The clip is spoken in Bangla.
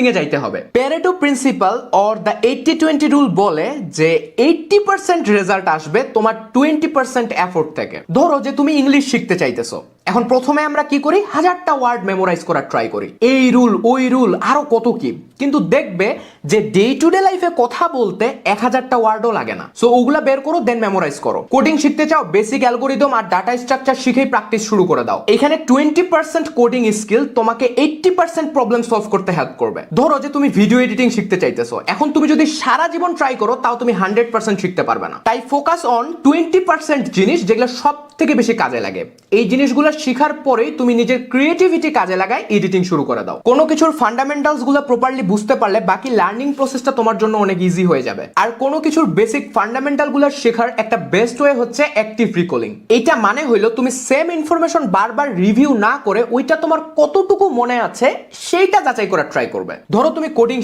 এ যাইতে হবে। Pareto principal or the 80-20 rule বলে যে 80% রেজাল্ট আসবে তোমার 20% এফোর্ট থেকে। ধরো যে তুমি ইংলিশ শিখতে চাইতেছো, এখন প্রথমে আমরা কি করি, 1000টা ওয়ার্ড মেমোরাইজ করার ট্রাই করি, এই রুল ওই রুল আরো কত কি, কিন্তু দেখবে যে ডে টু ডে লাইফে কথা বলতে 1000টা ওয়ার্ডও লাগে না। সো ওগুলা বের করো, দেন মেমোরাইজ করো। কোডিং শিখতে চাও, বেসিক অ্যালগোরিদম আর ডাটা স্ট্রাকচার শিখেই প্র্যাকটিস শুরু করে দাও। এখানে 20% কোডিং স্কিল তোমাকে 80% প্রবলেম সলভ করতে হেল্প করবে। ধরো যে তুমি ভিডিও এডিটিং শিখতে চাইতেছো, এখন তুমি যদি সারা জীবন ট্রাই করো তাও তুমি 100% শিখতে পারবে না। তাই ফোকাস অন 20% জিনিস যেগুলো সব থেকে বেশি কাজে লাগে। এই জিনিসগুলো শিখার পরেই তুমি নিজের ক্রিয়েটিভিটি কাজে লাগায় এডিটিং শুরু করে দাও। কোনো কিছুর ফান্ডামেন্টালস গুলো প্রপারলি বুঝতে পারলে বাকি লার্নিং প্রসেসটা তোমার জন্য অনেক ইজি হয়ে যাবে। আর কোনো কিছুর বেসিক ফান্ডামেন্টাল গুলো শেখার একটা বেস্ট ওয়ে হচ্ছে অ্যাক্টিভ রিকলিং। এটা মানে হইলো তুমি সেম ইনফরমেশন বারবার রিভিউ না করে ওইটা তোমার কতটুকু মনে আছে সেইটা যাচাই করার ট্রাই করবে। ধরো তুমি কোডিং